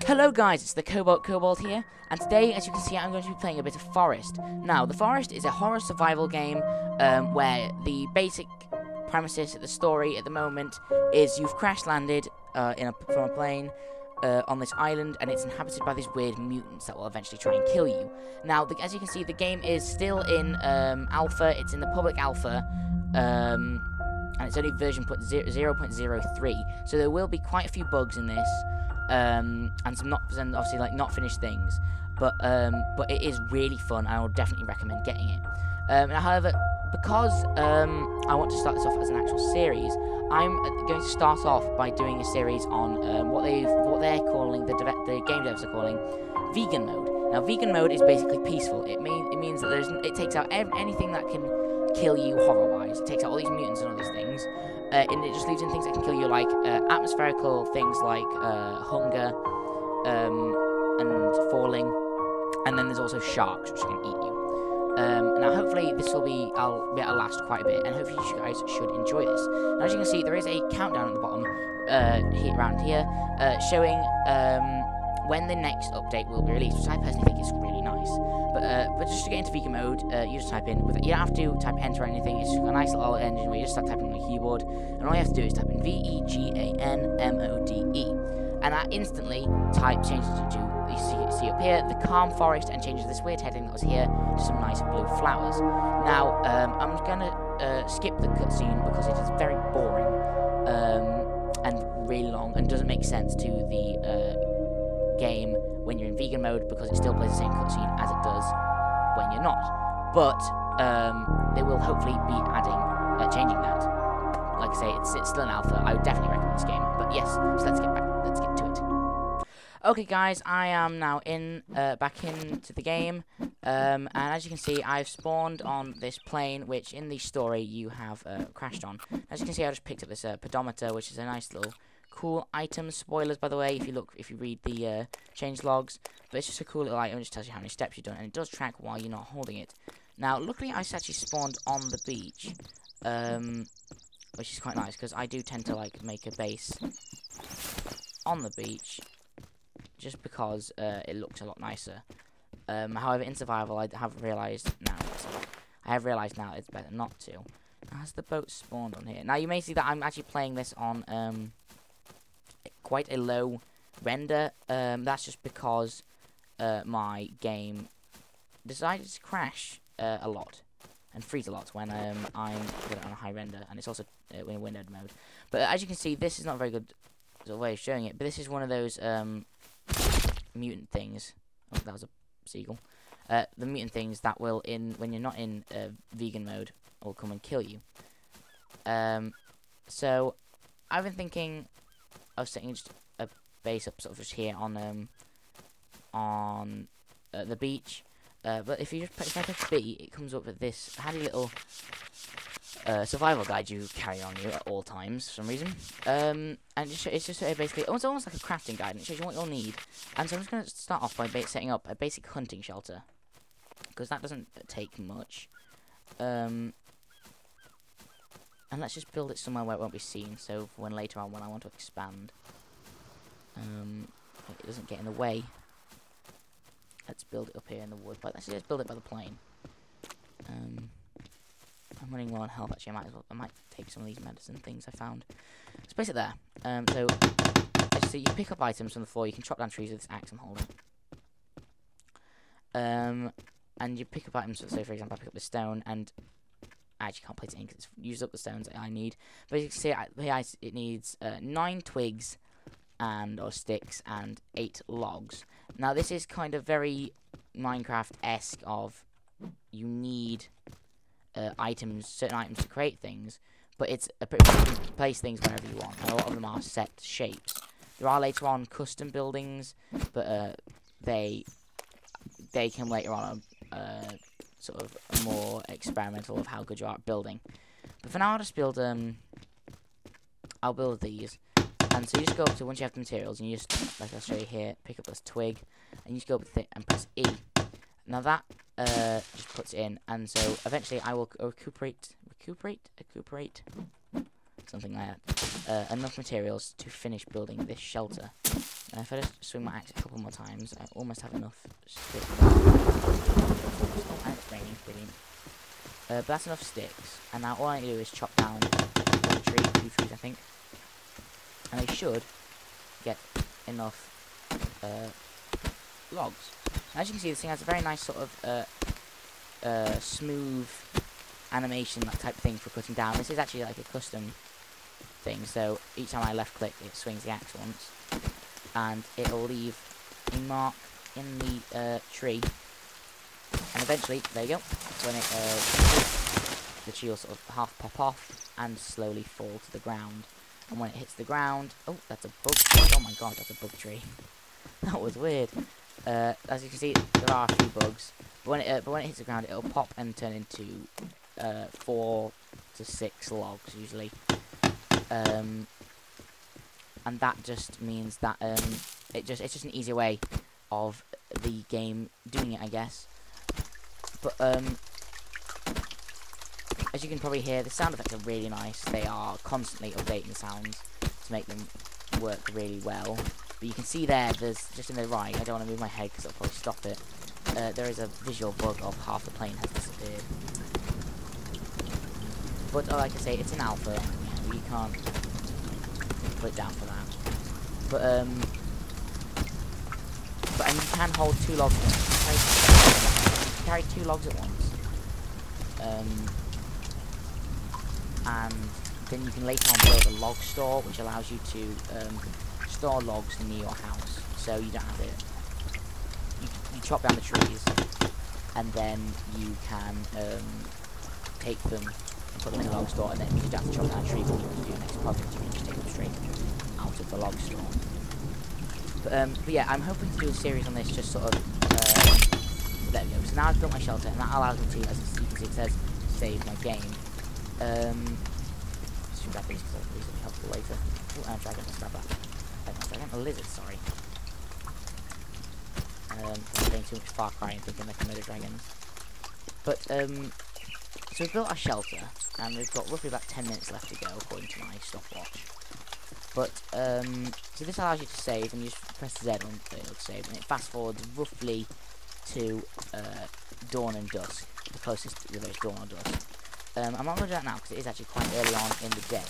Hello guys, it's the Cobalt here, and today, as you can see, I'm going to be playing a bit of Forest. Now, The Forest is a horror survival game where the basic premises of the story at the moment is you've crash landed from a plane on this island, and it's inhabited by these weird mutants that will eventually try and kill you. Now, as you can see, the game is still in alpha. It's in the public alpha. And it's only version 0.03, so there will be quite a few bugs in this, and obviously not finished things, but it is really fun. I would definitely recommend getting it. However, because I want to start this off as an actual series, I'm going to start off by doing a series on what they're calling the game devs are calling vegan mode. Now, vegan mode is basically peaceful. It means that it takes out anything that can kill you horror-wise. It takes out all these mutants and all these things, and it just leaves in things that can kill you, like atmospherical things like hunger and falling, and then there's also sharks which can eat you. Now, hopefully I'll be able to last quite a bit, and hopefully you guys should enjoy this. Now, as you can see, there is a countdown at the bottom around here showing when the next update will be released, which I personally think is really nice. But just to get into vegan mode, you just type in, you don't have to type enter or anything. It's just a nice little engine where you just start typing on the keyboard, and all you have to do is type in VEGANMODE, and that instantly changes to, you see up here, the calm forest, and changes this weird heading that was here to some nice blue flowers. Now, I'm gonna skip the cutscene because it is very boring and really long, and doesn't make sense to the game when you're in vegan mode, because it still plays the same cutscene as it does when you're not. But they will hopefully be changing that. Like I say, it's still an alpha. I would definitely recommend this game. But yes, so let's get to it. Okay, guys, I am now back into the game, and as you can see, I've spawned on this plane, which in the story you have crashed on. As you can see, I just picked up this pedometer, which is a nice little cool item. Spoilers, by the way, if you read the change logs, but it's just a cool little item. It just tells you how many steps you've done, and it does track while you're not holding it. Now, luckily, I actually spawned on the beach, which is quite nice, because I do tend to make a base on the beach, just because it looks a lot nicer. However, in survival, I have realised now it's better not to. Now, has the boat spawned on here? Now, you may see that I'm actually playing this on quite a low render. That's just because my game decided to crash a lot and freeze a lot when I'm put it on a high render, and it's also in windowed mode. But as you can see, this is not a very good way of showing it, but this is one of those mutant things. Oh, that was a seagull. The mutant things that will, when you're not in vegan mode, will come and kill you. So I've been thinking of setting just a base up sort of just here on the beach. But if I press B, it comes up with this handy little survival guide you carry on you at all times for some reason. And it's just basically, it's almost like a crafting guide, and it shows you what you'll need. And so I'm just going to start off by setting up a basic hunting shelter, because that doesn't take much. And let's just build it somewhere where it won't be seen, so for when later on when I want to expand, it doesn't get in the way. Let's build it up here in the wood, but let's build it by the plane. I'm running low on health, actually. I might take some of these medicine things I found. Let's place it there. So you pick up items from the floor. You can chop down trees with this axe I'm holding. And you pick up items. So, for example, I pick up this stone, and I actually can't place it in because it's used up the stones that I need. But as you can see, it needs 9 twigs or sticks and 8 logs. Now, this is kind of very Minecraft-esque of you need certain items to create things, but you can place things wherever you want, and a lot of them are set shapes. There are later on custom buildings, but they can later on sort of more experimental of how good you are at building. But for now, I'll just build I'll build these. And so you just go up to, once you have the materials, and you just, like I'll show you here, pick up this twig, and you just go up with it and press E. Now that just puts it in, and so eventually I will recuperate something like that, enough materials to finish building this shelter. And if I just swing my axe a couple more times, I almost have enough sticks. Oh, and it's raining, brilliant. But that's enough sticks, and now all I need to do is chop down one tree, 2 trees I think, and I should get enough logs. As you can see, this thing has a very nice sort of smooth animation, that type of thing for cutting down. This is actually like a custom thing, so each time I left click it swings the axe once, and it'll leave a mark in the tree, and eventually, there you go, when it the tree will sort of half pop off and slowly fall to the ground, and when it hits the ground, oh, that's a bug, oh my god, that's a bug tree. That was weird. As you can see, there are a few bugs, but when it hits the ground, it'll pop and turn into 4 to 6 logs usually, and that just means that it's just an easier way of the game doing it, I guess. But as you can probably hear, the sound effects are really nice. They are constantly updating the sounds to make them work really well. But you can see there's just in the right, I don't want to move my head because it'll probably stop it, there is a visual bug of half the plane has disappeared. But like I say, it's an alpha, you can't put it down for that. But and you can hold 2 logs at once. You can carry 2 logs at once. And then you can later on build a log store, which allows you to store logs near your house, so you don't have it. You chop down the trees, and then you can take them and put them in a log store, and then you don't have to chop down a tree when you do your next project. You can just take them straight out of the log store. But yeah, I'm hoping to do a series on this, just sort of. There we go. So now I've built my shelter, and that allows me to, as you can see, it says save my game. Just grab these because these will be helpful later. Oh, and a dragon, let's grab that. Not a dragon, a lizard, sorry. I'm playing too much Far Cry and thinking they can murder dragons. But, so we've built our shelter, and we've got roughly about 10 minutes left to go, according to my stopwatch. But, so this allows you to save, and you just press Z on to save, and it fast forwards roughly to dawn and dusk, the closest to the dawn or dusk. I'm not going to do that now because it is actually quite early on in the day,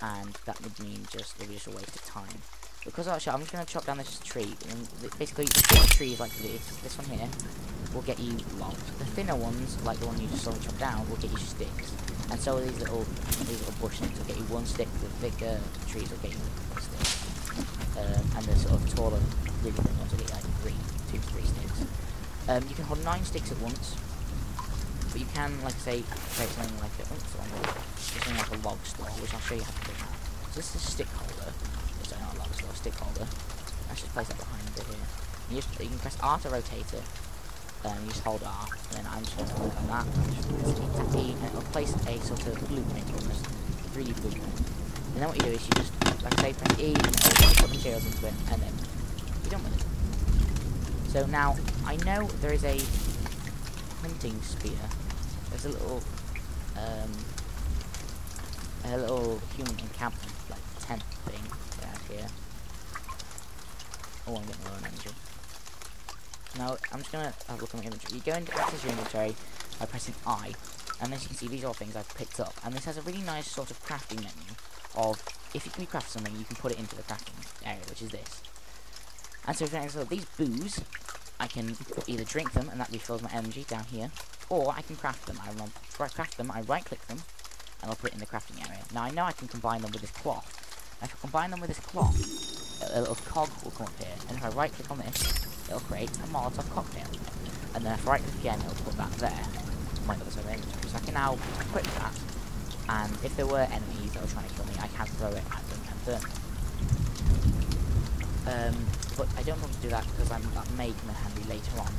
and that would mean it would be just a waste of time. Because I'm just going to chop down this tree, and basically the big trees like this one here, will get you logs. The thinner ones, like the one you just saw me chop down, will get you sticks. And so these little bush sticks will get you 1 stick. The bigger trees will get you 1 stick, and the sort of taller, really thin ones will get you like 2 to 3 sticks. You can hold 9 sticks at once. But you can, like say, create something like something like a log store, which I'll show you how to do now. So this is a stick holder. Sorry, not a log store, a stick holder. Let's just place that behind it here. You can press R to rotate it. You just hold R, and then I'm just going to click on that. Just E, and it'll place a sort of blueprint, almost 3D blueprint. And then what you do is you just, like say, press E, and it'll put materials into it, and then you're done with it. So now I know there is a hunting spear. There's a little human encampment, like tent thing around here. Oh, I'm getting low on energy. Now, I'm just gonna have a look at my inventory. You go into access your inventory by pressing I, and as you can see, these are all things I've picked up. And this has a really nice sort of crafting menu of, if you can craft something, you can put it into the crafting area, which is this. And so, for example, these booze, I can either drink them, and that refills my energy down here, or I can craft them. Before I craft them, I right-click them, and I'll put it in the crafting area. Now, I know I can combine them with this cloth. Now, if I combine them with this cloth, a little cog will come up here, and if I right-click on this, it'll create a Molotov cocktail. And then if I right-click again, it'll put that there. My other side of inventory. So I can now equip that, and if there were enemies that were trying to kill me, I can throw it at them and burn them. But I don't want to do that because that may come in handy later on.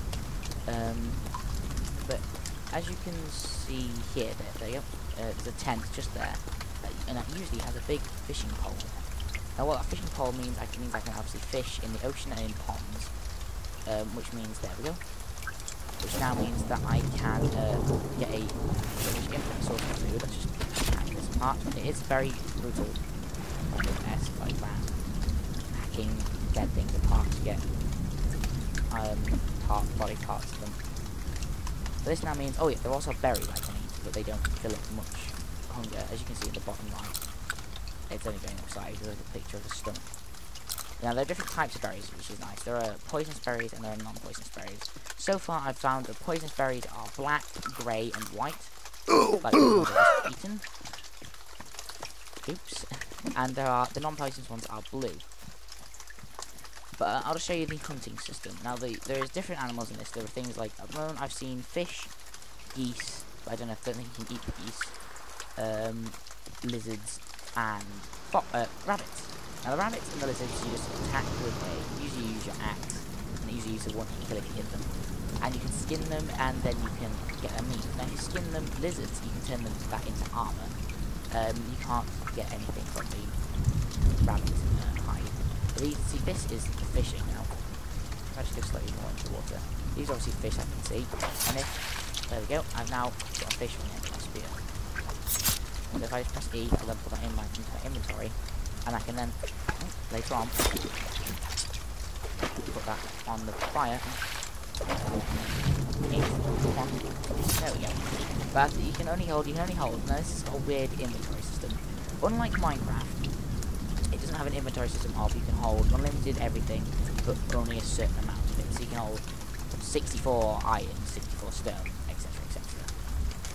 But as you can see here, there you go. There's a tent just there, and that usually has a big fishing pole. Now, what that fishing pole means, I can obviously fish in the ocean and in ponds, which means there we go. which now means that I can get a infinite source of food. Let's just hack this apart. It is very brutal, esque like that. Hacking dead things apart to get body parts of them. So this now means, oh yeah, they're also berries I can eat, but they don't fill up much hunger, as you can see in the bottom right. It's only going upside, there's like a picture of a stump. Now there are different types of berries, which is nice. There are poisonous berries and there are non-poisonous berries. So far I've found that poisonous berries are black, grey and white, like the just eaten. Oops. And the non-poisonous ones are blue. But I'll just show you the hunting system. Now there's different animals in this. There are things like, at the moment I've seen fish, geese, but I don't think you can eat the geese, lizards, and rabbits. Now the rabbits and the lizards you just attack with usually use your axe, and usually use a one-hit kill if you hit them. And you can skin them, and then you can get their meat. Now if you skin them, lizards, you can turn them back into armour. You can't get anything from the rabbit hide. But see, this is the fishing now. If I just go slightly more into the water. These are obviously fish I can see. And there we go, I've now got a fish from the end of my spear. So if I just press E, I'll then put that in my inventory. And I can then, later on, put that on the fire. There we go. But you can only hold. Now this is a weird inventory system. Unlike Minecraft, it doesn't have an inventory system of you can hold unlimited everything, but only a certain amount of it. So you can hold 64 iron, 64 stone, etc., etc.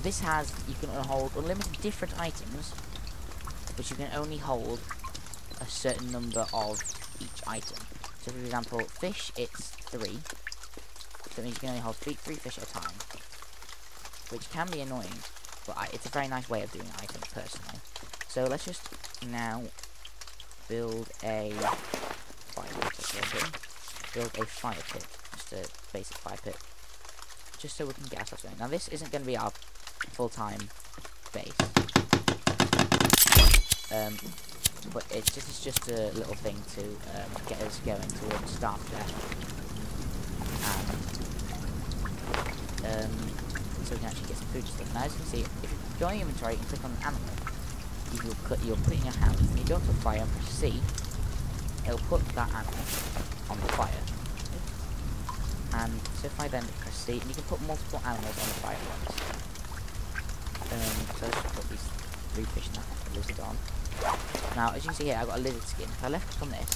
This has, you can hold unlimited different items, but you can only hold a certain number of each item. So for example, fish, it's 3. So that means you can only hold 3 fish at a time, which can be annoying, but it's a very nice way of doing it, I think, personally. So let's just now build a fire pit. Build a fire pit, just a basic fire pit, just so we can get ourselves going. Now this isn't going to be our full-time base, but it's just a little thing to get us going towards starve death, and so we can actually get some food and stuff. Now as you can see, if you go on your inventory and click on an animal, you'll put it in your hand, and you go to a fire and press C, it'll put that animal on the fire. And so if I then press C, and you can put multiple animals on the fire at once. So let's just put these 3 fish and that lizard on. Now, as you can see here, I've got a lizard skin. If I left click on this,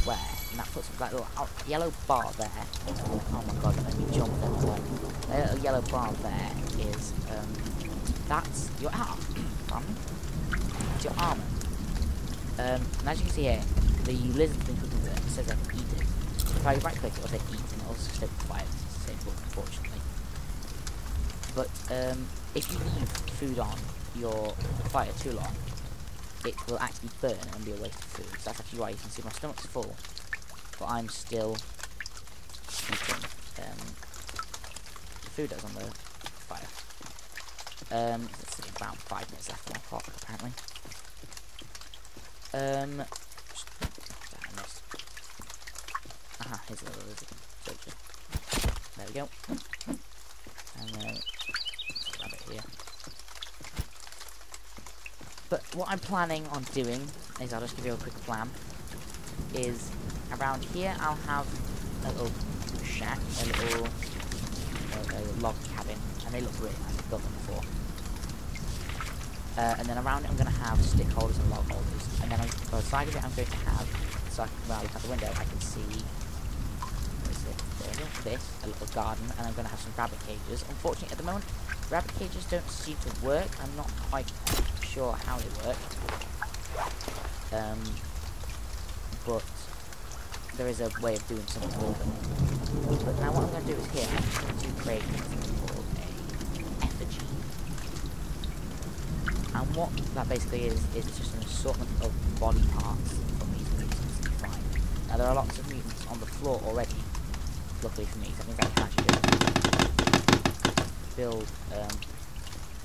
square, and that puts that little yellow bar there. Oh my god, let me jump then. That little yellow bar there is, that's your arm. Pardon me? It's your armor. And as you can see here, the lizard's been cooking with it. It says I can eat it. If I right click, it'll say eat, and it'll also stoke the fire. It's the same book, unfortunately. But if you leave food on your fire too long, it will actually burn and be a waste of food. So that's actually why you can see my stomach's full, but I'm still eating the food that's on the fire. Let's see, about 5 minutes left on my clock, apparently. Aha, here's a little lizard. So there we go. And then let's grab it here. But what I'm planning on doing is, I'll just give you a quick plan, is around here I'll have a little shack, a little log cabin, and they look really nice, I've built them before. And then around it I'm going to have stick holders and log holders, and then on the side of it I'm going to have, so when I look out the window I can see, what is it, there we go, this, a little garden, and I'm going to have some rabbit cages. Unfortunately at the moment, rabbit cages don't seem to work. I'm not quite sure how they work, but there is a way of doing something with them. But now what I'm going to do is here, I'm just going to create something called a effigy. And what that basically is just an assortment of body parts from these mutants that you find. Now there are lots of mutants on the floor already, luckily for me, so that means I can actually just build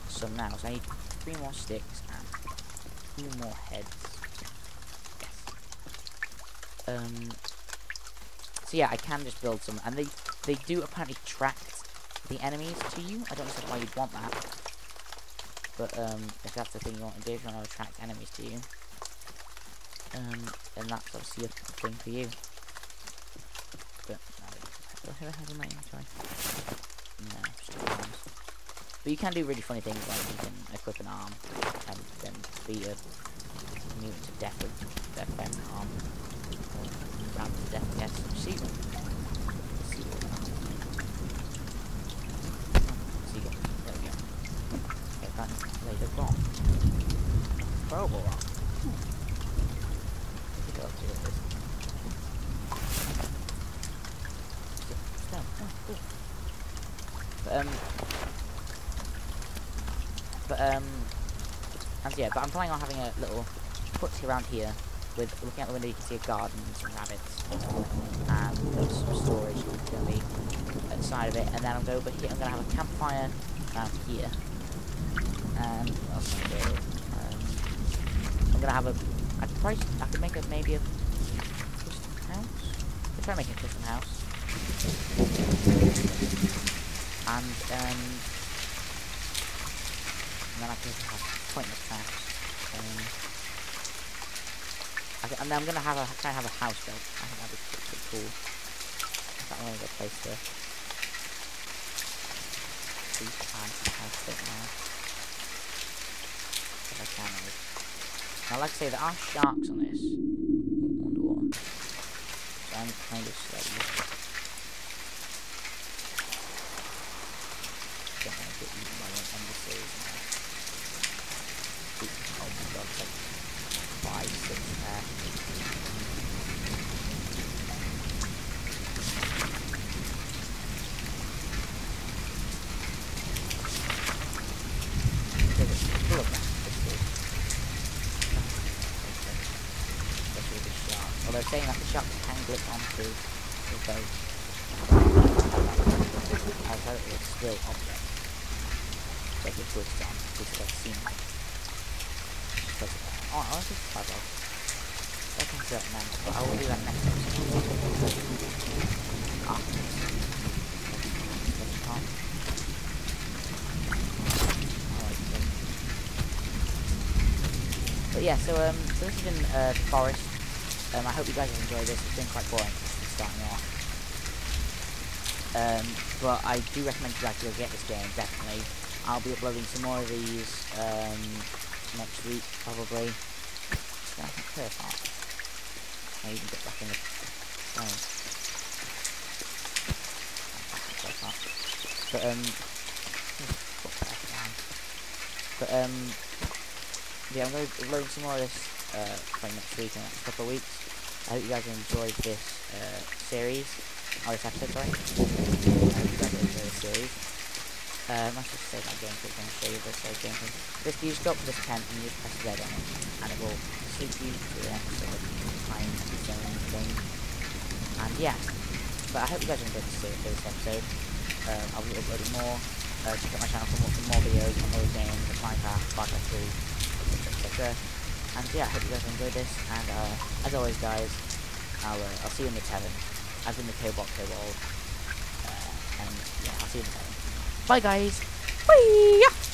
some now. So I need 3 more sticks and 2 more heads. Yes. So yeah, I can just build some, and they do apparently tract the enemies to you. I don't understand why you'd want that. But if that's the thing you want to do, if you want to attract enemies to you, then that's obviously a thing for you. But who has a name? Sorry. No, just arms. But you can do really funny things like you can equip an arm and then beat a mutant to death with their fem arm. Or ram to death, I guess. Seagull. Seagull arm. Seagull. There we go. Okay, that's later bomb. Crowbar arm. And yeah, but I'm planning on having a little putty around here with looking out the window. You can see a garden and some rabbits and there's some storage going to be at the side of it. And then I'm going over here. I'm going to have a campfire around here. And what else am I going to do? I'm going to have a. I could make maybe a custom house. I'll try making a custom house. And then I can have pointless traps. And then I'm gonna have try and have a house built. I think that'd be pretty cool. In fact, I'm gonna go place the house built now. If I can. Now, like I say, there are sharks on this underwater, so I'm kind of scared. Don't want to get eaten by one embassies. Oh my god, it's like 5, 6 there. Full of that. Especially the sharks. Although saying that the sharks can glitch onto the boat. Although it's still object. Like the twist on, because I've seen it. Oh, I want to try that. I can do that now, but I will do that next episode. Ah. But yeah, so this has been the forest. I hope you guys have enjoyed this. It's been quite boring starting off. But I do recommend you guys go get this game, definitely. I'll be uploading some more of these next week, probably. Yeah, I think Perfect. I even get back in the phone. Yeah, I'm going to be uploading some more of this probably next week and the next couple of weeks. I hope you guys enjoyed this series. Oh, this episode, sorry. I hope you guys enjoyed this series. Let's just save that game quick and show you this gameplay. This, you just go up to this tent and you just press Z on it, and it will sleep you to the next sort of time zone thing. And yeah, but I hope you guys enjoyed this episode. I'll be uploading more. Check out my channel for more videos on other games, like Minecraft, Far Cry 3, etc. And yeah, I hope you guys enjoyed this. And as always, guys, I'll see you in the tavern. I've been the Cobalt. And yeah, I'll see you in the tavern. Bye guys. Bye.